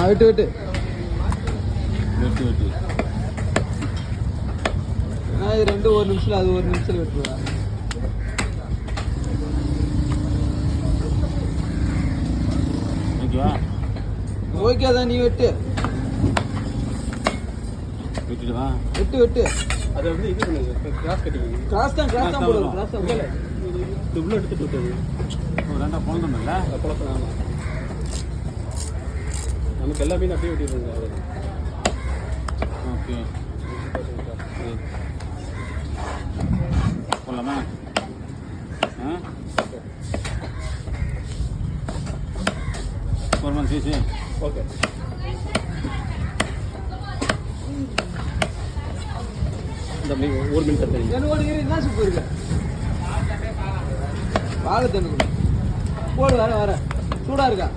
வெட்டு வெட்டு வெட்டு வெட்டு. இது ரெண்டு ஒரு நிமிஷம், அது ஒரு நிமிஷம் வெட்டுவா. ஓகேவா? ஓகே தான், நீ வெட்டு வெட்டிடுவா. வெட்டு வெட்டு. அதை வந்து இது பண்ணுங்க, கிராஸ் கட்டிங்க. கிராஸ் தான் போடுவோம். கிராஸ் தான் போடல, இது உள்ள எடுத்துட்டு விட்டது. ரெண்டா குழந்தை இல்லை குழப்பம். நமக்கு எல்லா மீன் அப்படியே வெட்டிடுங்க. ஓகே போடலாமா? ஒரு சீசி. ஓகே. இந்த மீன் ஒரு மீன் தருங்க. என்ன சூப்பு இருக்கு? வாழை தண்ணு போடு. வர சூடா இருக்கா?